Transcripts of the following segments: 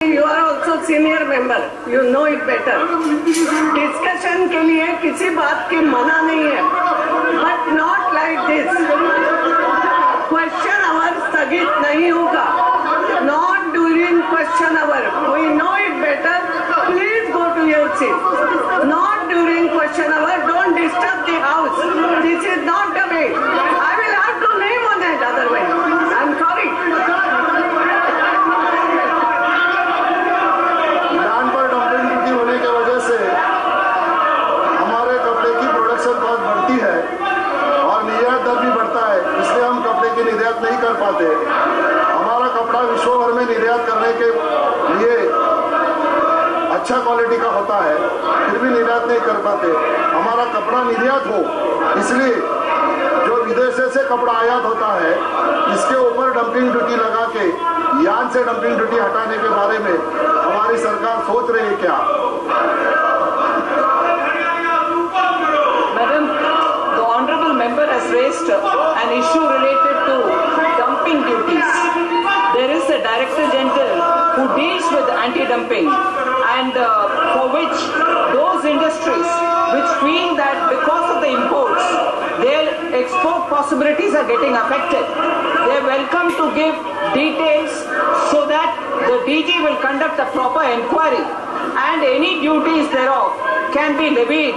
You are also senior member. You know it better. Discussion के लिए किसी बात की मना नहीं है. But not like this. Question hour स्थगित नहीं होगा. Not during question hour. We know it better. Please go to your seat. Not during question hour. Don't disturb the house. This is not the way. I will have to name on it otherwise. I'm sorry. Land पर dumping duty होने की वजह से हमारे कपड़े की production बहुत बढ़ती है और निर्यात दर भी बढ़ता है, इसलिए हम कपड़े की निर्यात नहीं कर पाते। हमारा कपड़ा विश्व भर में निर्यात करने के लिए अच्छा क्वालिटी का होता है, फिर भी निर्यात नहीं कर पाते। हमारा कपड़ा निर्यात हो, इसलिए जो विदेश से कपड़ा आयात होता है इसके ऊपर डंपिंग ड्यूटी लगा के यार्न से डंपिंग ड्यूटी हटाने के बारे में हमारी सरकार सोच रही है क्या? Madam, the honourable member has raised an issue related to dumping duties. There is a Director General who deals with anti-dumping, and for which those industries which feel that because of the imports, their export possibilities are getting affected, they are welcome to give details so that the DG will conduct a proper inquiry and any duties thereof can be levied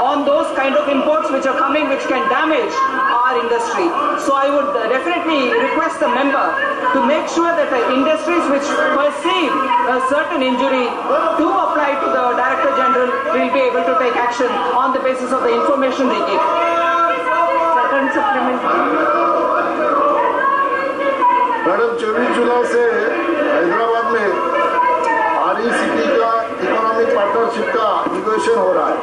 on those kind of imports which are coming, which can damage our industry. So I would definitely request the member to make sure that the industries which perceive a certain injury do apply to the Director General will be able to take action on the basis of the information they give. Second supplementary. Madam, 24 जुलाई से हैदराबाद में RECP का economic partnership का negotiation हो रहा है।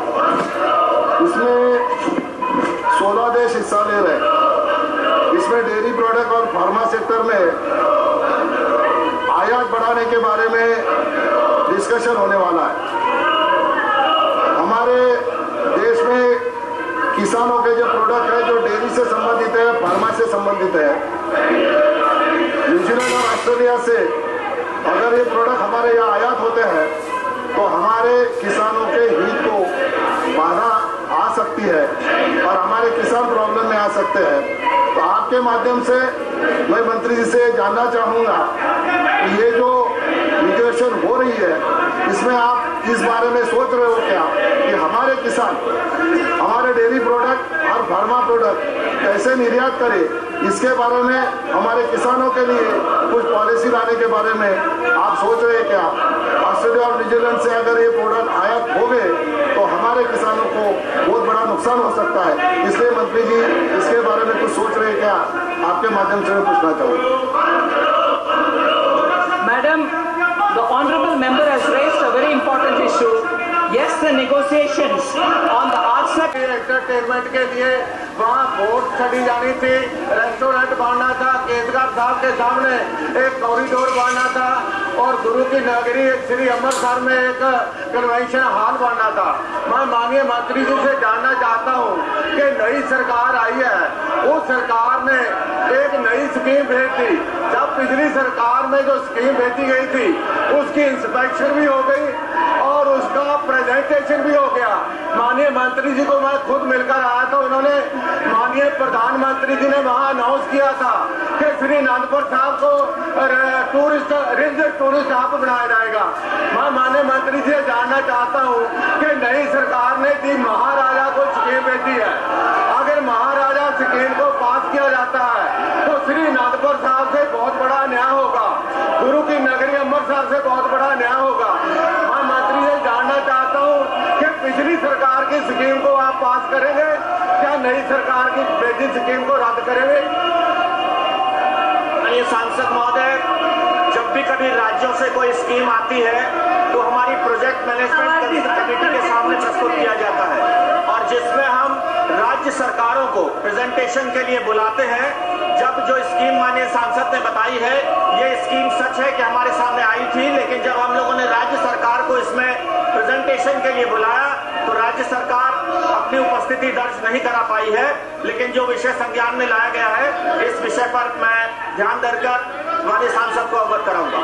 इसमें 16 देश हिस्सा ले रहे हैं। इसमें डेयरी प्रोडक्ट और फार्मा सेक्टर में आयात बढ़ाने के बारे में डिस्कशन होने वाला है। हमारे देश में किसानों के जो प्रोडक्ट है, जो डेयरी से संबंधित है, फार्मा से संबंधित है, न्यूजीलैंड और ऑस्ट्रेलिया से अगर ये प्रोडक्ट हमारे यहाँ आयात होते हैं तो हमारे किसानों के हित को बाधा आ सकती है और हमारे किसान प्रॉब्लम में आ सकते हैं। तो आपके माध्यम से मैं मंत्री जी से जानना चाहूँगा कि ये जो निगोशिएशन हो रही है इसमें आप इस बारे में सोच रहे हो क्या कि हमारे किसान हमारे डेयरी प्रोडक्ट और फार्मा प्रोडक्ट कैसे निर्यात करें, इसके बारे में हमारे किसानों के लिए कुछ पॉलिसी लाने के बारे में आप सोच रहे हैं क्या? ऑस्ट्रेलिया और न्यूजीलैंड से अगर ये प्रोडक्ट आयात हो गए तो हमारे किसानों को बहुत बड़ा नुकसान हो सकता है, इसलिए मंत्री जी इसके बारे में कुछ सोच रहे हैं क्या? आपके माध्यम से मैं पूछना चाहूँगा। Madam, the honourable member has raised a very important issue. Yes, the negotiations on the RCEP entertainment के लिए वहाँ वोट छड़ी जानी थी, रेस्टोरेंट बनना था, केजरीवाल साहब के सामने एक कॉरिडोर बनना था और गुरु की नगरी श्री अमृतसर में एक कन्वेंशन हॉल बनना था। मैं माननीय मंत्री जी से जानना चाहता हूँ कि नई सरकार आई है, उस सरकार ने एक नई स्कीम भेज दी। जब पिछली सरकार में जो स्कीम भेजी गई थी उसकी इंस्पेक्शन भी हो गई और उसका प्रेजेंटेशन भी हो गया। माननीय मंत्री जी को मैं खुद मिलकर आया था, उन्होंने माननीय प्रधानमंत्री जी ने वहां अनाउंस किया था कि श्री नागपुर साहब को टूरिस्ट हब बनाया जाएगा। मैं माननीय मंत्री जी से जानना चाहता हूं कि नई सरकार ने दी महाराजा को स्कीम भेजी है, अगर महाराजा स्कीम को पास किया जाता है तो श्री नागपुर साहब से बहुत बड़ा न्याय होगा, गुरु की नगरी अमृतसर से बहुत बड़ा न्याय होगा। मैं मंत्री से जानना चाहता हूं कि पिछली सरकार की स्कीम को आप पास करेंगे क्या नई सरकार की भेजी स्कीम को रद्द करेंगे? ये सांसद महोदय, जब भी कभी राज्यों से कोई स्कीम आती है तो हमारी प्रोजेक्ट मैनेजमेंट कमेटी के सामने प्रस्तुत किया जाता है और जिसमें हम राज्य सरकारों को प्रेजेंटेशन के लिए बुलाते हैं। जब जो स्कीम माननीय सांसद ने बताई है, ये स्कीम सच है कि हमारे सामने आई थी, लेकिन जब हम लोगों ने राज्य सरकार को इसमें प्रेजेंटेशन के लिए बुलाया तो राज्य सरकार अपनी उपस्थिति दर्ज नहीं करा पाई है। लेकिन जो विषय संज्ञान में लाया गया है, इस विषय पर मैं ध्यान देकर माननीय सांसद को अवगत कराऊंगा।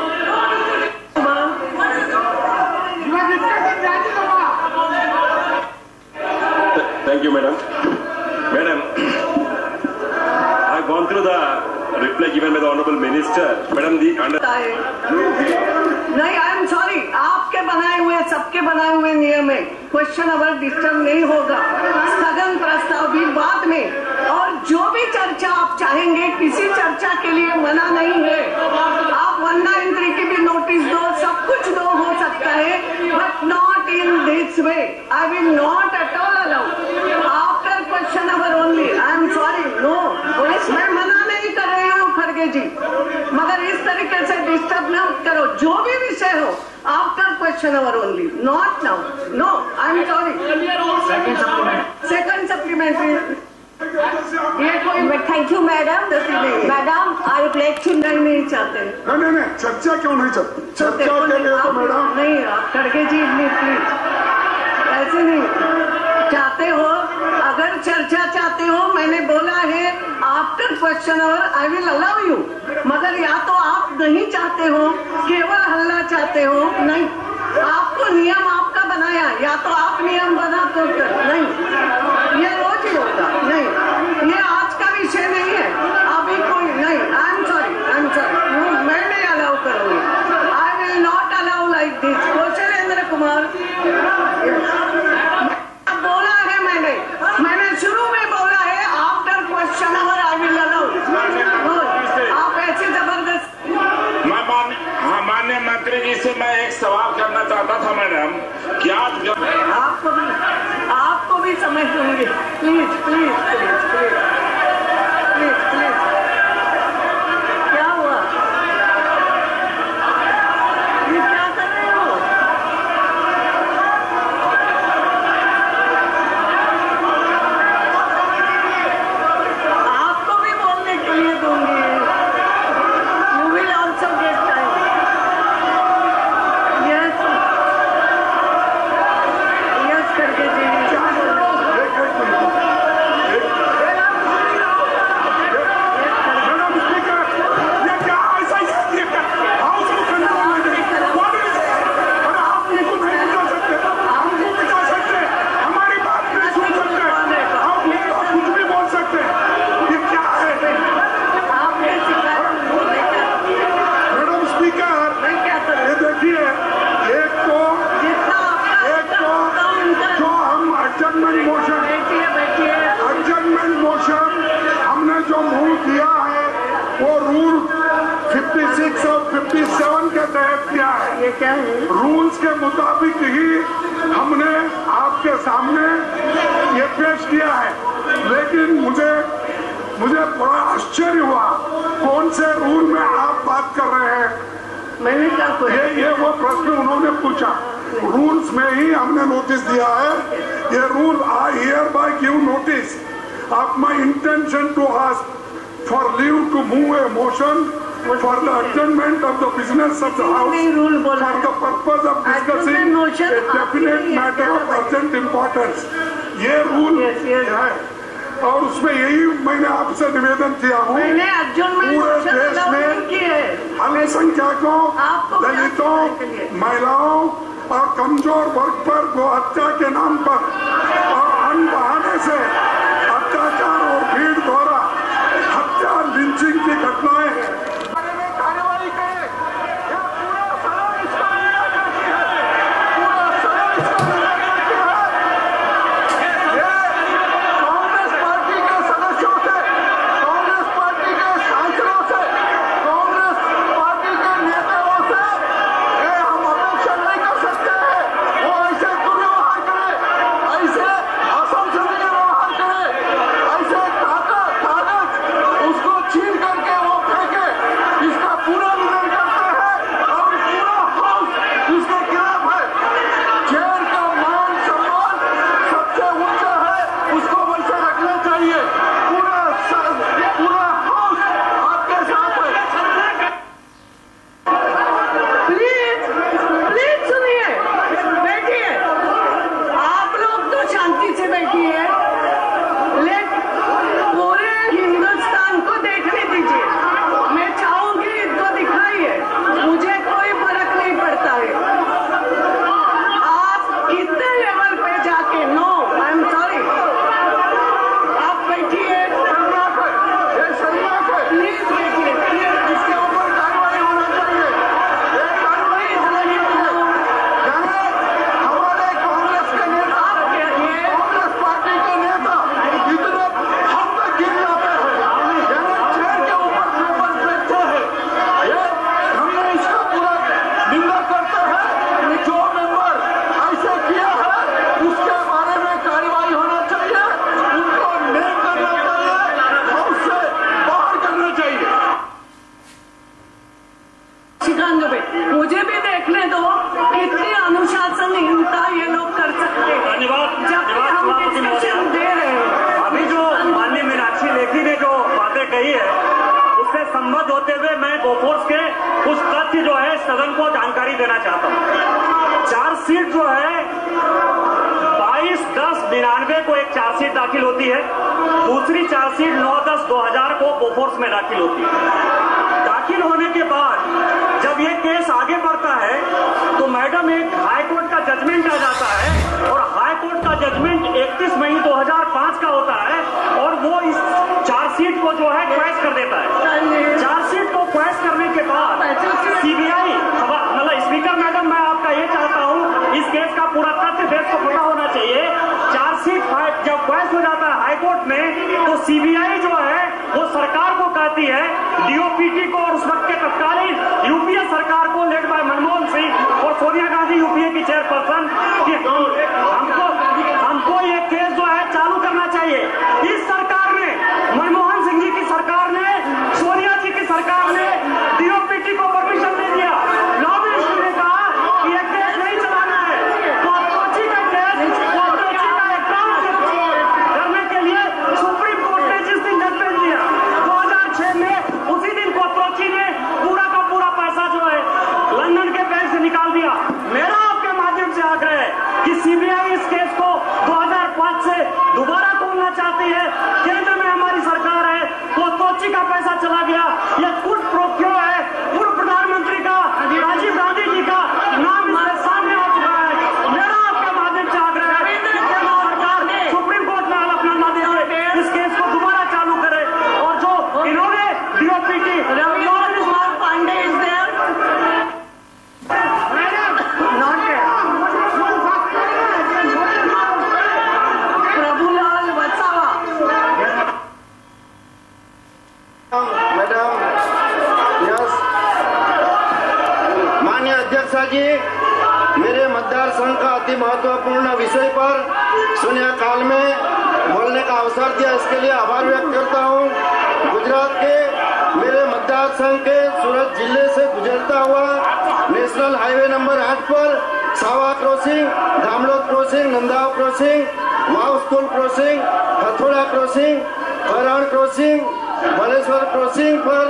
Honorable Minister, Madam the under. नहीं, आई एम सॉरी, आपके बनाए हुए, सबके बनाए हुए नियम है, क्वेश्चन अवर डिस्टर्ब नहीं होगा, स्थगन प्रस्ताव भी बाद में, और जो भी चर्चा आप चाहेंगे, किसी चर्चा के लिए मना नहीं है। आप 193 की भी नोटिस दो, सब कुछ दो, हो सकता है, but not in this way. I will not at all allow after question hour only. I am sorry, no, मैं मना नहीं कर रही हूँ खड़गे जी, मगर इस तरीके से डिस्टर्ब न करो, जो भी विषय हो, after question hour only, not now. No, I am sorry. Second supplementary, ये कोई thank you madam. Madam I would like to नहीं चाहते। नहीं, चर्चा क्यों नहीं चाहते? चर्चा के लिए तो मैडम नहीं, खड़गे जी प्लीज, ऐसे नहीं चाहते हो। अगर चर्चा चाहते हो, मैंने बोला है after question hour I will allow you, मगर या तो आप नहीं चाहते हो, केवल हल्ला चाहते हो, नहीं, आपको नियम आपका बनाया, या तो आप नियम बना तो नहीं, ये रोज ही होगा, नहीं, ये आज का विषय नहीं है, अभी कोई नहीं। आई एम सॉरी, मैं नहीं अलाउ करूंगी, I will not allow like this. Kaushalendra Kumar, बोला है मैंने शुरू में बोला है after question hour I will allow. आप ऐसे जबरदस्त। माननीय मंत्री जी से मैं एक सवाल करना चाहता था मैडम, क्या आपको भी समझ दूंगी, please please please please please please. क्या हुआ, ये क्या कर रहे हो? आपको भी बोलने के लिए दूंगी, you will also get time. Yes करके जी, ये क्या है? रूल्स के मुताबिक ही हमने आपके सामने ये पेश किया है, लेकिन मुझे बड़ा आश्चर्य हुआ, कौन से रूल में आप बात कर रहे हैं? मैंने क्या किया? ये वो प्रश्न उन्होंने पूछा, रूल्स में ही हमने नोटिस दिया है। ये rule I hereby give notice of my intention to ask for leave to move a motion for the adjournment of the business of the house for the purpose of discussing a definite matter of urgent importance। ये rule है, और उसमें यही मैंने आपसे निवेदन किया हूँ, पूरे देश में अल्पसंख्यकों, दलितों, महिलाओं और कमजोर वर्ग पर गोहत्या के नाम पर और अन्य बहाने से अत्याचार और भीड़ द्वारा हत्या, लिंचिंग की घटनाएं होते हुए मैं बोफोर्स के कुछ तथ्य जो है सदन को जानकारी देना चाहता हूँ। चार्जशीट जो है 22/10/99 को एक चार्जशीट दाखिल होती है, दूसरी चार्जशीट 9/10/2000 को बोफोर्स में दाखिल होती है। दाखिल होने के बाद जब ये केस आगे बढ़ता है तो मैडम एक हाईकोर्ट का जजमेंट आ जाता है और हाईकोर्ट का जजमेंट 31 मई 2005 का होता है और वो इस चार्जशीट को जो है क्वैश कर देता है। चार्जशीट को क्वैश करने के बाद सीबीआई, मतलब स्पीकर मैडम, मैं आपका ये चाहता हूँ इस केस का पूरा तथ्य देश को पता होना चाहिए। चार्जशीट जब क्वैश हो जाता है हाईकोर्ट में तो सीबीआई जो है वो सरकार को कहती है, डीओपीटी को और उस वक्त के तत्कालीन यूपीए सरकार को लेड बाय मनमोहन सिंह और सोनिया गांधी यूपीए की चेयरपर्सन, कि हमको ये केस जो है चालू करना चाहिए। इस सरकार ने, मनमोहन सिंह जी की सरकार ने, सोनिया जी की सरकार ने डीओपीटी को परमिशन दे दिया। लॉबिस्ट ने कहा कि ये केस नहीं चलाना है, तो कोची का केस, कोची का अकाउंट करने के लिए सुप्रीम कोर्ट ने जिस दिन जजमेंट दिया 2006 में, उसी दिन कोची ने पूरा का पूरा पैसा जो है लंदन के बैंक से निकाल दिया। मेरा आपके माध्यम से आग्रह है कि सीबीआई इस केस को 2005 से दोबारा खोलना चाहती है। केंद्र में हमारी सरकार है, कोची का पैसा चला गया, यह कुट प्रोक्यो है। पूर्व प्रधानमंत्री का, राजीव गांधी जी का नाम इसके सामने आ चुका है। मेरा आपके माध्यम से आग्रह है कि केंद्र सरकार सुप्रीम कोर्ट में अपना माध्यम से इस केस को दोबारा चालू करे और जो इन्होंने DOPT Pandey is there, not Prabhulal Vasava. Madam, yes, माननीय अध्यक्षा जी, मेरे मतदार संघ का अति महत्वपूर्ण विषय पर शून्य काल में बोलने का अवसर दिया, इसके लिए आभार व्यक्त करता हूँ। गुजरात के मेरे मतदार संघ के सूरत जिले से गुजरता हुआ नेशनल हाईवे नंबर 8 पर सावा क्रॉसिंग, धामलोद क्रॉसिंग, नंदाव क्रॉसिंग, वाव स्कूल क्रॉसिंग, हथोड़ा क्रॉसिंग, करण क्रॉसिंग, बलेश्वर क्रॉसिंग पर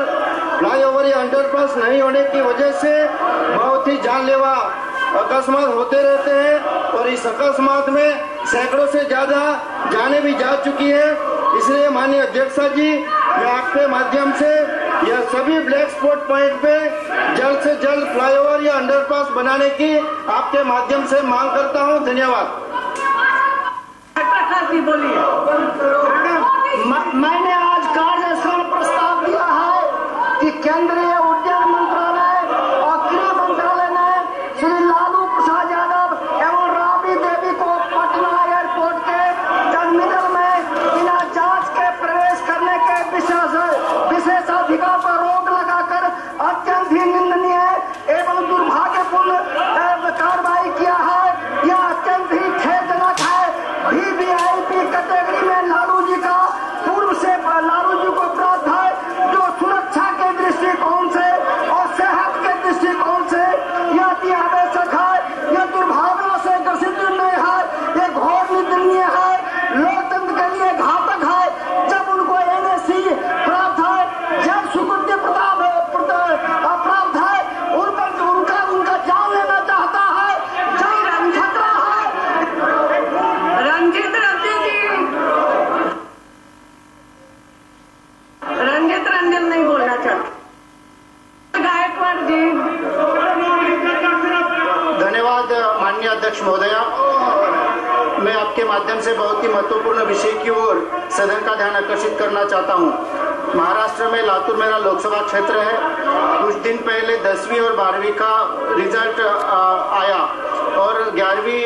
फ्लाईओवर या अंडरपास नहीं होने की वजह से बहुत ही जानलेवा अकस्मात होते रहते हैं और इस अकस्मात में सैकड़ों से ज्यादा जाने भी जा चुकी है। इसलिए माननीय अध्यक्षा जी, मैं आपके माध्यम से यह सभी ब्लैक स्पॉट पॉइंट पे जल्द से जल्द फ्लाईओवर या अंडरपास बनाने की आपके माध्यम से मांग करता हूं। धन्यवाद। बोलिए। मैंने आज कार्यस्थल प्रस्ताव दिया है कि केंद्रीय उड्डयन मंत्रालय और गृह मंत्रालय ने श्री लालू प्रसाद यादव एवं राबड़ी देवी को पटना एयरपोर्ट के टर्मिनल में बिना जांच के प्रवेश करने के विशेषाधिकार पर रोक लगाकर अत्यंत ही निंदनीय एवं दुर्भाग्यपूर्ण कार्रवाई किया है। यह अत्यंत ही खेदजनक है। वीवीआईपी कैटेगरी में लालू जी का पूर्व से लालू जी को प्राप्त है, जो सुरक्षा के दृष्टिकोण से और सेहत के दृष्टिकोण से यह अति आवश्यक है। यह दुर्भावना से ग्रसित नहीं है, यह घोर निंदनीय है, लोकतंत्र के लिए घातक है। जब उनको एनएससी प्राप्त है, जब सुकृत्य प्रताप प्राप्त है, उन पर उनका जान लेना चाहता है, जान खतरा है। रंजित रंजन नहीं बोलना चाहता। गायकवाड़ जी। धन्यवाद माननीय अध्यक्ष महोदया। मैं आपके माध्यम से बहुत ही महत्वपूर्ण विषय की ओर सदन का ध्यान आकर्षित करना चाहता हूं। महाराष्ट्र में लातूर मेरा लोकसभा क्षेत्र है। कुछ दिन पहले 10वीं और 12वीं का रिजल्ट आया और 11वीं